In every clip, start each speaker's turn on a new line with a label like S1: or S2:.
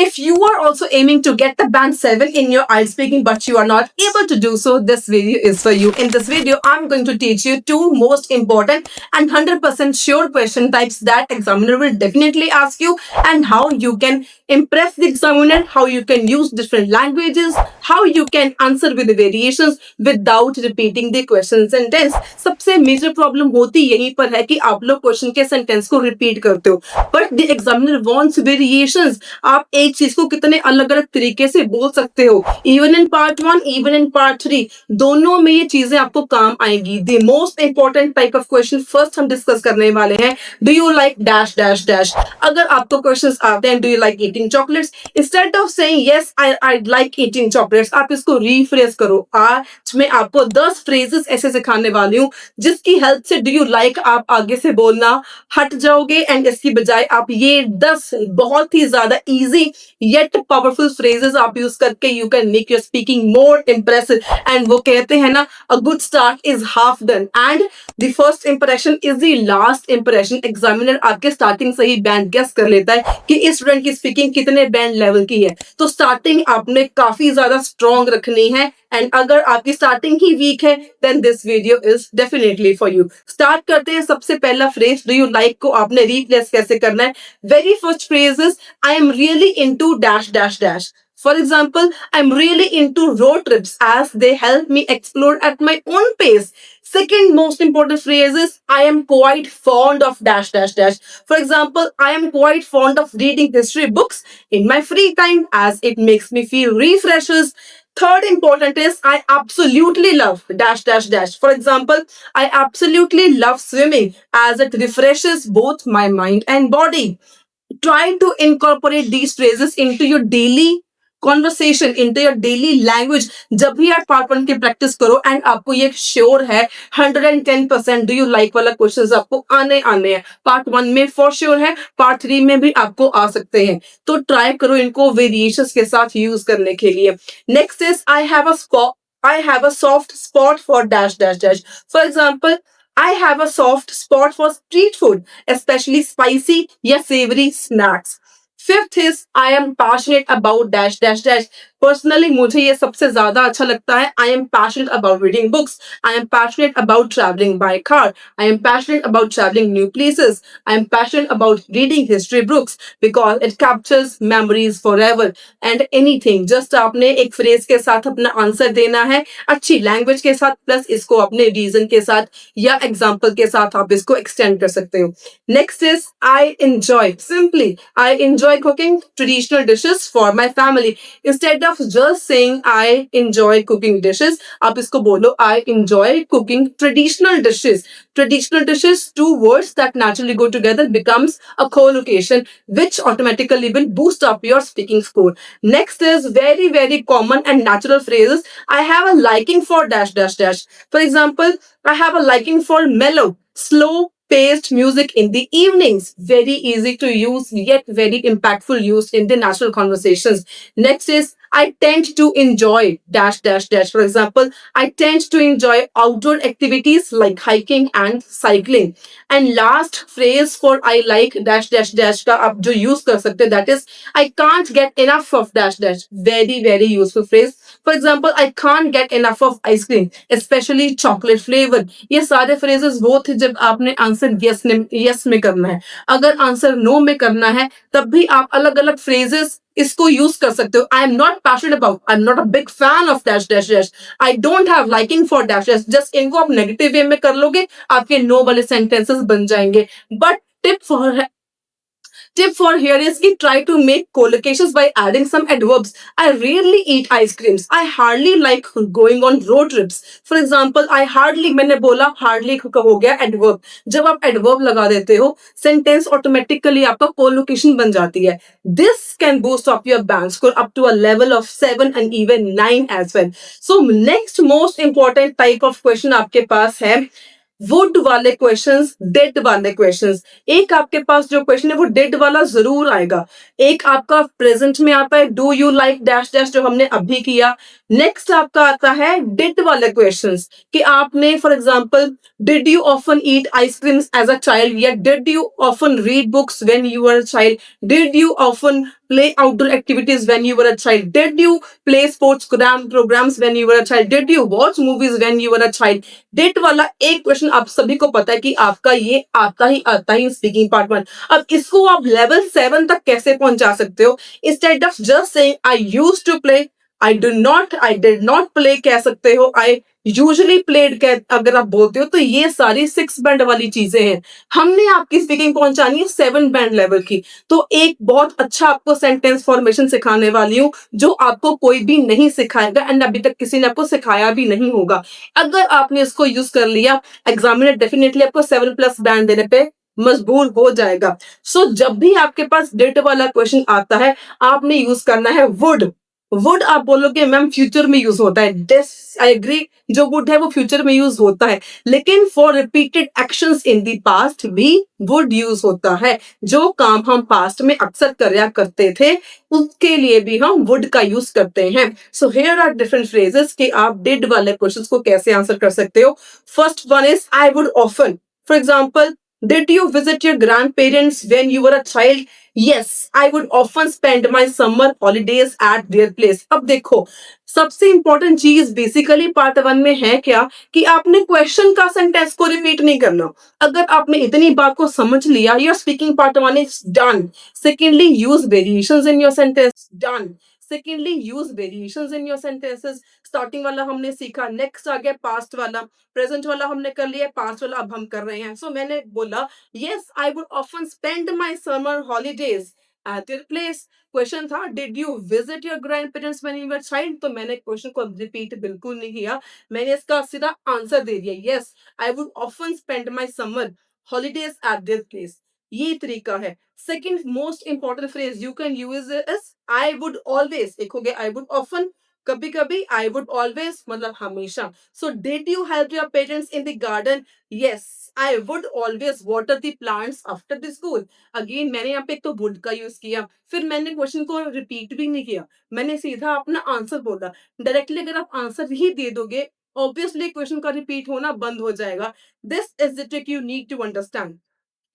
S1: If you are also aiming to get the band 7 in your IELTS speaking but you are not able to do so, this video is for you. In this video, I'm going to teach you two most important and 100% sure question types that examiner will definitely ask you, and how you can impress the examiner, how you can use different languages, how you can answer with variations without repeating the question sentence. सबसे major problem होती यहीं पर है कि आप लोग question के sentence को रिपीट करते हो, but the examiner wants variations. आप एक चीज को कितने अलग अलग तरीके से बोल सकते हो, even in part 1 even in part 3, दोनों में ये चीजें आपको काम आएंगी. The most important type of question first हम डिस्कस करने वाले हैं. Do you like dash dash dash. अगर आपको क्वेश्चंस आते हैं do you like eating chocolates, instead of saying yes I like eating chocolates, आप इसको रीफ्रेज करो. आज मैं आपको 10 फ्रेजेस ऐसे सिखाने वाली हूँ जिसकी हेल्प से डू यू लाइक आप आगे से बोलना हट जाओगे, एंड इसकी बजाय आप ये 10 बहुत ही ज्यादा इजी येट पावरफुल फ्रेजेस आप यूज करके you can make your speaking more impressive. And वो कहते हैं ना, a good start is half done and the first impression is the last impression. Examiner आपके स्टार्टिंग से ही बैंड गेस कर लेता है कि इस स्टूडेंट की स्पीकिंग कितने बैंड लेवल की है. तो स्टार्टिंग आपने काफी ज्यादा स्ट्रॉन्ग रखनी है, एंड अगर आपकी स्टार्टिंग ही वीक है then this video is definitely for you. Start करते हैं. सबसे पहला फ्रेज डू यू लाइक को आपने रिप्लेस कैसे करना है. Very first phrase is I am really into dash dash dash. For example, I'm really into road trips as they help me explore at my own pace. Second most important phrase is I am quite fond of dash dash dash. For example, I am quite fond of reading history books in my free time as it makes me feel refreshes. Third important is I absolutely love dash dash dash. For example, I absolutely love swimming as it refreshes both my mind and body. Try to incorporate these phrases into your daily conversation, into your daily language. जब भी आप part 1 की practice करो and आपको ये sure है 110% do you like वाला questions आपको आने हैं. पार्ट 1 में फॉर श्योर है, पार्ट 3 में भी आपको आ सकते हैं. तो ट्राई करो इनको वेरिएशंस के साथ यूज करने के लिए. Next is I have a soft spot for dash dash dash. For example, I have a soft spot for street food, especially spicy या savory snacks. Fifth is I am passionate about dash dash dash. Personally मुझे ये सबसे ज्यादा अच्छा लगता है. I am passionate about reading books, I am passionate about travelling by car, I am passionate about travelling new places, I am passionate about reading history books because it captures memories for ever and anything. Just आपने एक phrase के साथ अपना answer देना है, अच्छी language के साथ, प्लस इसको अपने रीजन के साथ या एग्जाम्पल के साथ आप इसको एक्सटेंड कर सकते हो. Next is I enjoy, simply I enjoy cooking traditional dishes for my family. Instead of just saying I enjoy cooking dishes, आप इसको बोलो I enjoy cooking traditional dishes. Traditional dishes, two words that naturally go together, becomes a collocation which automatically will boost up your speaking score. Next is very very common and natural phrases. I have a liking for dash dash dash. For example, I have a liking for mellow, slow paced music in the evenings. Very easy to use yet very impactful use in the natural conversations. Next is I tend to enjoy dash dash dash. For example, I tend to enjoy outdoor activities like hiking and cycling. And last phrase for I like dash dash dash का आप जो use कर सकते हैं that is I can't get enough of dash dash. Very very useful phrase. For example, I can't get enough of ice cream, especially chocolate flavored. ये सारे phrases वो थे जब आपने आंसर yes में करना है. अगर आंसर no में करना है तब भी आप अलग अलग phrases इसको यूज कर सकते हो. I am not passionate about, I am not a big fan of dash dash dash, I don't have liking for dash dash. Just इनको आप नेगेटिव वे में कर लोगे, आपके नो वाले सेंटेंसेस बन जाएंगे. But tip for here is कि try to make collocations by adding some adverbs. I rarely eat ice creams. I hardly like going on road trips. For example, I hardly, मैंने बोला hardly हो गया adverb. जब आप adverb लगा देते हो sentence automatically आपका collocation बन जाती है. This can boost up your band score up to a level of 7 and even 9 as well. So next most important type of question आपके पास है वुड वाले क्वेश्चंस, डेड वाले क्वेश्चंस. एक आपके पास जो क्वेश्चन है वो डेड वाला जरूर आएगा. एक आपका प्रेजेंट में आता है do you like dash dash जो हमने अभी किया. नेक्स्ट आपका आता है डेड वाले क्वेश्चंस कि आपने for example did you often eat ice creams as a child, या did you often read books when you were a child, did you often play outdoor activities when you were a child? Did you play sports programs when you were a child? Did you watch movies when you were a child? Did वाला एक question आप सभी को पता है कि आपका ये आता ही स्पीकिंग पार्ट वन। अब इसको आप लेवल 7 तक कैसे पहुंचा सकते हो? Instead of just saying I used to play, I did not play कह सकते हो, आई यूजुअली प्लेड कह अगर आप बोलते हो, तो ये सारी 6 बैंड वाली चीजें हैं। हमने आपकी स्पीकिंग पहुंचानी है 7 बैंड लेवल की। तो एक बहुत अच्छा आपको सेंटेंस फॉर्मेशन सिखाने वाली हूँ, जो आपको कोई भी नहीं सिखाएगा एंड अभी तक किसी ने आपको सिखाया भी नहीं होगा। अगर आपने इसको यूज कर लिया, एग्जामिनर डेफिनेटली आपको 7+ बैंड देने पे मजबूर हो जाएगा। सो जब भी आपके पास डिड वाला क्वेश्चन आता है, आपने यूज करना है वुड। वुड आप बोलोगे मैम फ्यूचर में यूज होता है, दिस आई एग्री, जो वुड है वो फ्यूचर में यूज होता है, लेकिन for repeated actions in the past भी वुड यूज होता है। जो काम हम पास्ट में अक्सर करया करते थे, उसके लिए भी हम वुड का यूज करते हैं। So here are different phrases कि आप डिड वाले क्वेश्चंस को कैसे आंसर कर सकते हो। First one is I would often. For example, did you visit your grandparents when you were a child? Yes, I would often spend my summer holidays at their place. अब देखो, सबसे important चीज basically part one में है क्या, कि आपने question का सेंटेंस को रिपीट नहीं करना। अगर आपने इतनी बात को समझ लिया, your speaking part one is done. Secondly, use variations in your sentence, done. Secondly, use variations in your sentences, starting वाला हमने सीखा। नेक्स्ट आ गया पास्ट वाला, प्रेजेंट वाला हमने कर लिया, पास्ट वाला अब हम कर रहे हैं। सो मैंने बोला yes I would often spend my summer holidays at your place. Question था did you visit your grand parents when you were child, तो मैंने क्वेश्चन को रिपीट बिल्कुल नहीं किया, मैंने इसका सीधा आंसर दे दिया, yes I would often spend my summer holidays eight their place. ये तरीका है। Second most important phrase you can use is I would always. देखोगे आई वुड ऑफन, कभी कभी आई वुड ऑलवेज मतलब हमेशा। सो did you help your parents in the garden? Yes I would always water the plants after the school. Again मैंने यहाँ पे एक तो वुड का यूज किया, फिर मैंने क्वेश्चन को रिपीट भी नहीं किया, मैंने सीधा अपना आंसर बोला। डायरेक्टली अगर आप आंसर ही दे दोगे, ऑब्वियसली क्वेश्चन का रिपीट होना बंद हो जाएगा। This is the trick you need to understand.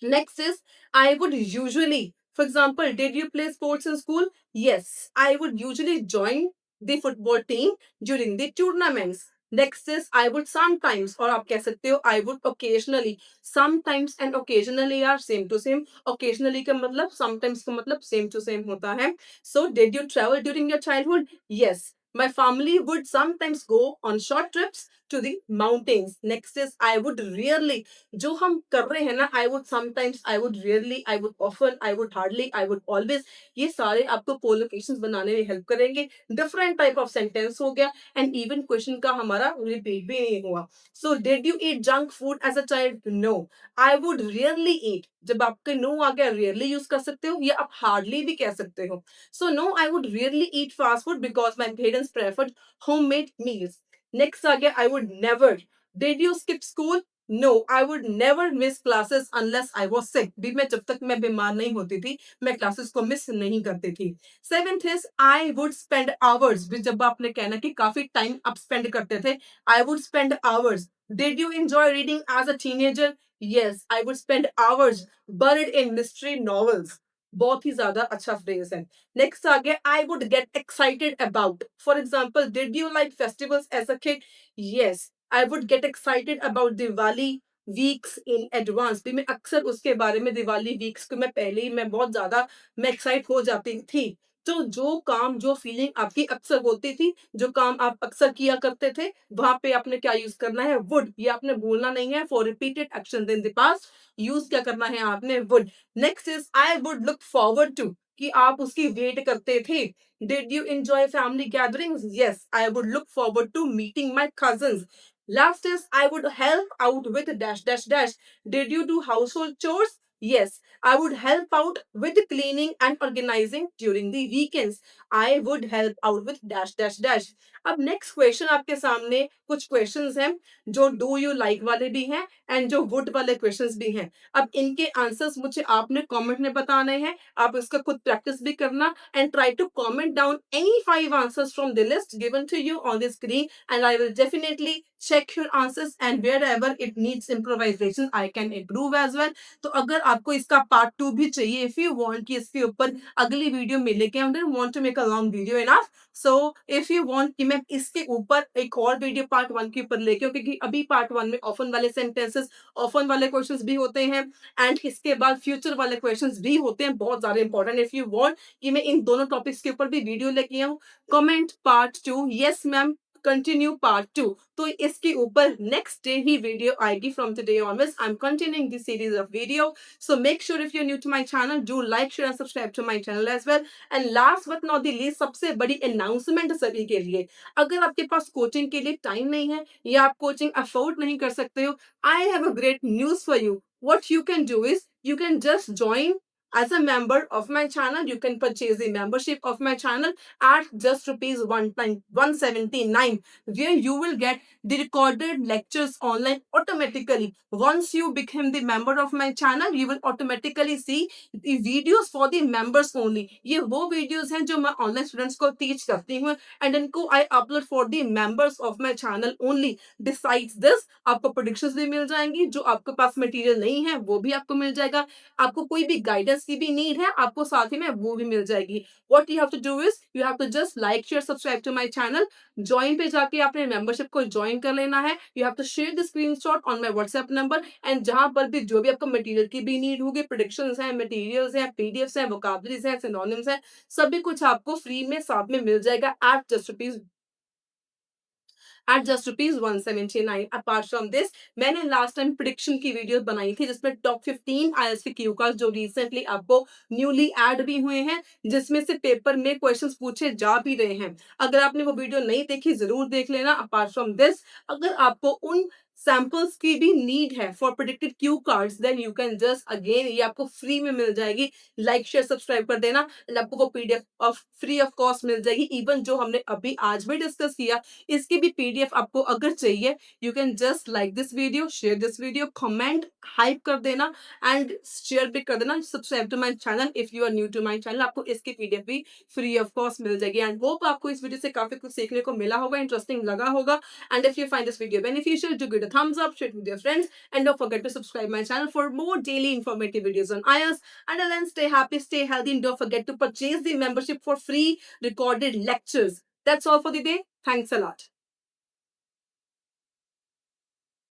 S1: Next is I would usually. For example, did you play sports in school? Yes, I would usually join the football team during the tournaments. Next is I would sometimes, और आप कह सकते हो I would occasionally. Sometimes and occasionally are same to same. Occasionally का मतलब sometimes का मतलब same to same होता है. So did you travel during your childhood? Yes. My family would sometimes go on short trips to the mountains. Next is I would rarely. जो हम कर रहे हैं ना, I would sometimes, I would rarely, I would often, I would hardly, I would always, ये सारे आपको collocations बनाने में हेल्प करेंगे। डिफरेंट टाइप ऑफ सेंटेंस हो गया एंड इवन क्वेश्चन का हमारा रिपीट भी नहीं हुआ। So did you eat junk food as a child? No, I would rarely eat. जब आपके नो आ गया, रियरली यूज कर सकते हो या आप हार्डली भी कह सकते हो। So no, I would rarely eat fast food because my parents preferred homemade meals. Next आ गया I would never. Did you skip school? No, I would never miss classes unless I was sick. भी मैं जब तक मैं बीमार नहीं होती थी, मैं क्लासेस को मिस नहीं करती थी। Seventh is I would spend hours. जब आपने कहना कि काफी टाइम आप स्पेंड करते थे, I would spend hours. Did you enjoy reading as a teenager? Yes, I would spend hours बuried इन मिस्ट्री नॉवेल्स। बहुत ही ज्यादा अच्छा फ्रेज है। नेक्स्ट आ गया I would get excited about. For example, did you like festivals as a kid? Yes, I would get excited about Diwali weeks in advance। भी मैं अक्सर उसके बारे में, दिवाली वीक्स को मैं पहले ही मैं बहुत ज्यादा मैं एक्साइट हो जाती थी। तो जो काम, जो फीलिंग आपकी अक्सर होती थी, जो काम आप अक्सर किया करते थे, वहां पे आपने क्या यूज करना है? वुड। ये आपने भूलना नहीं है। For repeated action in the past use क्या करना है आपने? Would. Next is I would look forward to, कि आप उसकी वेट करते थे। Did you enjoy family gatherings? Yes, I would look forward to meeting my cousins। Last is I would help out with dash dash dash. Did you do household chores? Yes, I would help out with cleaning and organizing during the weekends. I would help out with dash dash dash. अब next question आपके सामने कुछ questions हैं जो do you like वाले भी हैं and जो वुड वाले क्वेश्चंस भी हैं। अब इनके आंसर्स मुझे आपने कमेंट में बताने हैं। आप इसका खुद प्रैक्टिस भी करना and try to comment down any 5 answers from the list given to you on the screen and I will definitely check your answers and wherever it needs improvisation I can improve as well। तो अगर आपको इसका part 2 भी चाहिए, if you want कि इसके ऊपर अगली वीडियो में लेके I don't want to make a long video enough, so if you want कि मैं इसके ऊपर एक और वीडियो पार्ट 1 के ऊपर लेके आऊं, क्योंकि अभी पार्ट 1 में ऑफन वाले सेंटेंसेस, ऑफन वाले क्वेश्चंस भी होते हैं एंड इसके बाद फ्यूचर वाले क्वेश्चंस भी होते हैं बहुत ज्यादा इंपॉर्टेंट। इफ यू वांट कि मैं इन दोनों टॉपिक्स के ऊपर भी वीडियो लेके आऊं, comment part 2, yes ma'am continue part 2। तो इसके ऊपर नेक्स्ट डे ही वीडियो आएगी। From today onwards I am continuing this series of video, so make sure if you are new to my channel do like share and subscribe to my channel as well. And last but not the least, सबसे बड़ी announcement सभी के लिए, अगर आपके पास coaching के लिए time नहीं है या आप कोचिंग अफोर्ड नहीं कर सकते हो, I have a great news for you. What you can do is you can just join as a member of my channel. You can purchase the membership of my channel at just rupees 179, where you will get the recorded lectures online automatically. Once you become the member of my channel, you will automatically see the videos for the members only. ये वो videos हैं जो मैं online students को teach करती हूँ and इनको I upload for the members of my channel only. Besides this, आपको predictions भी मिल जाएंगी, जो आपके पास मटेरियल नहीं है वो भी आपको मिल जाएगा, आपको कोई भी गाइडेंस की भी नीड है आपको साथ ही में वो भी मिल जाएगी। What you have to do is you have to just like, share, subscribe to my channel, join पे जाके आपने मेंबरशिप को ज्वाइन कर लेना है। You have to share the screenshot on my WhatsApp number and जहां पर भी जो भी आपको मटेरियल की भी नीड होगी, प्रोडिक्शंस हैं, मटेरियल्स हैं, पीडीएफ्स हैं, वोकैबुलरीज हैं, सिनोनिम्स हैं, सभी कुछ आपको फ्री में साथ में मिल जाएगा at just rupees 179। Apart from this, मैंने लास्ट टाइम प्रिडिक्शन की वीडियो बनाई थी जिसमें टॉप 15 आईएलटीएस के क्यू कार्ड जो रिसेंटली आपको न्यूली ऐड भी हुए हैं, जिसमें से पेपर में क्वेश्चंस पूछे जा भी रहे हैं। अगर आपने वो वीडियो नहीं देखी जरूर देख लेना। अपार्ट फ्रॉम दिस, अगर आपको उन सैंपल्स की भी नीड है for predicted Q cards, then you can just again, ये आपको फ्री में मिल जाएगी। लाइक शेयर सब्सक्राइब कर देना एंड आपको वो PDF of free of cost मिल जाएगी। इवन जो हमने अभी आज भी डिस्कस किया, इसकी भी पीडीएफ आपको अगर चाहिए, you can just like this video, share this video, comment hype कर देना एंड शेयर भी कर देना। Subscribe to my channel if you are new to my channel, आपको इसकी पीडीएफ भी फ्री ऑफ कॉस्ट मिल जाएगी। एंड होप आपको इस वीडियो से काफी कुछ सीखने को मिला होगा, इंटरेस्टिंग लगा होगा। And if you find this video beneficial, do give it a thumbs up, share it with your friends, and don't forget to subscribe my channel for more daily informative videos on IELTS. Until then, stay happy, stay healthy, and don't forget to purchase the membership for free recorded lectures. That's all for the day. Thanks a lot.